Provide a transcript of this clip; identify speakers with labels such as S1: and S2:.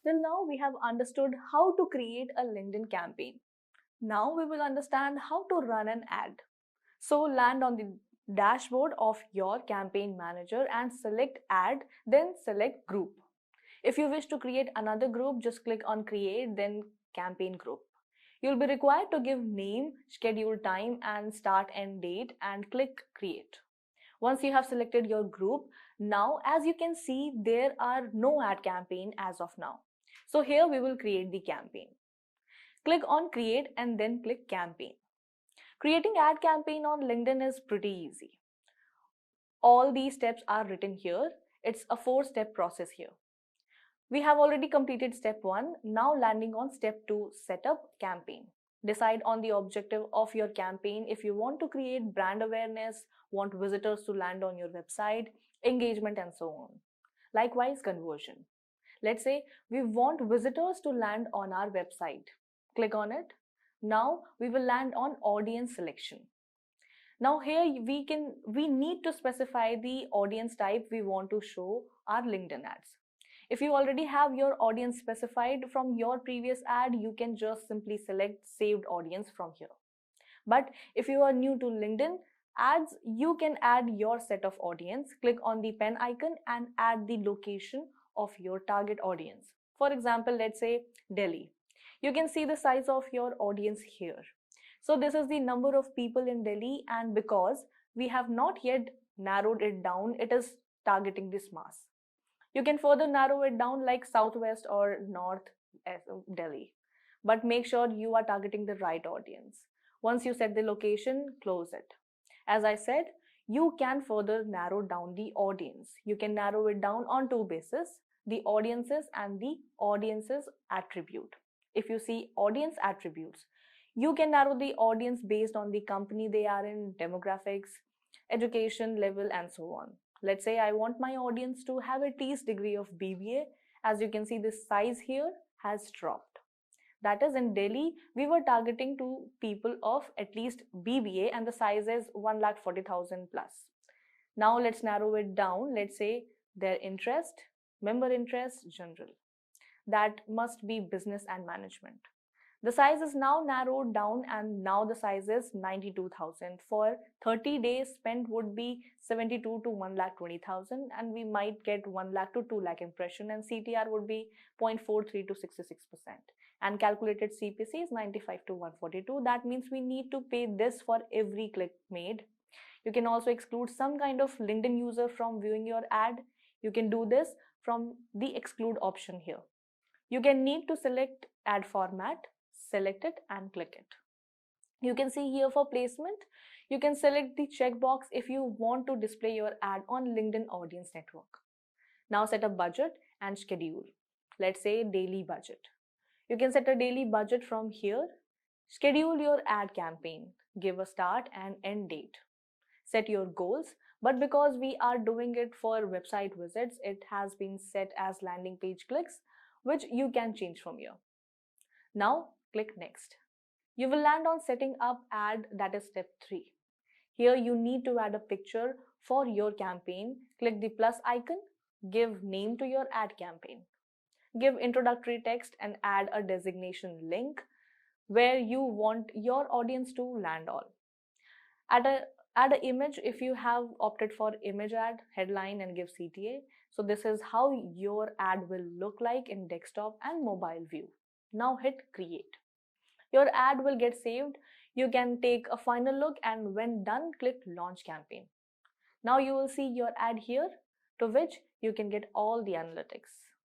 S1: Till now, we have understood how to create a LinkedIn campaign. Now we will understand how to run an ad. So land on the dashboard of your campaign manager and select ad, then select group. If you wish to create another group, just click on create, then campaign group. You'll be required to give name, schedule time and start end date and click create. Once you have selected your group, now as you can see, there are no ad campaign as of now. So here we will create the campaign. Click on create and then click campaign. Creating ad campaign on LinkedIn is pretty easy. All these steps are written here. It's a 4-step process here. We have already completed step 1. Now landing on step 2, set up campaign. Decide on the objective of your campaign. If you want to create brand awareness, want visitors to land on your website, engagement and so on. Likewise, conversion. Let's say we want visitors to land on our website. Click on it. Now we will land on audience selection. Now here we need to specify the audience type we want to show our LinkedIn ads. If you already have your audience specified from your previous ad, you can just simply select saved audience from here. But if you are new to LinkedIn ads, you can add your set of audience. Click on the pen icon and add the location of your target audience. For example, let's say Delhi. You can see the size of your audience here. So this is the number of people in Delhi, and because we have not yet narrowed it down, it is targeting this mass. You can further narrow it down like Southwest or North Delhi, but make sure you are targeting the right audience. Once you set the location, close it. As I said, you can further narrow down the audience. You can narrow it down on 2 bases, the audiences and the audiences attribute. If you see audience attributes, you can narrow the audience based on the company they are in, demographics, education level and so on. Let's say I want my audience to have at least degree of BBA. As you can see, this size here has dropped. That is, in Delhi, we were targeting to people of at least BBA and the size is 1,40,000 plus. Now let's narrow it down. Let's say their interest, member interest, general. That must be business and management. The size is now narrowed down and now the size is 92,000. For 30 days spent would be 72 to 1,20,000 and we might get 1 lakh to 2 lakh impression and CTR would be 0.43 to 66%. And calculated CPC is 95 to 142. That means we need to pay this for every click made. You can also exclude some kind of LinkedIn user from viewing your ad. You can do this from the exclude option here. You can need to select ad format, select it and click it. You can see here for placement, you can select the checkbox if you want to display your ad on LinkedIn Audience Network. Now set a budget and schedule. Let's say daily budget. You can set a daily budget from here. Schedule your ad campaign. Give a start and end date. Set your goals, but because we are doing it for website visits, it has been set as landing page clicks, which you can change from here. Now click next. You will land on setting up ad, that is step 3. Here you need to add a picture for your campaign. Click the plus icon, give name to your ad campaign. Give introductory text and add a designation link where you want your audience to land on. Add an image if you have opted for image ad, headline and give CTA. So this is how your ad will look like in desktop and mobile view. Now hit create. Your ad will get saved. You can take a final look and when done, click launch campaign. Now you will see your ad here, to which you can get all the analytics.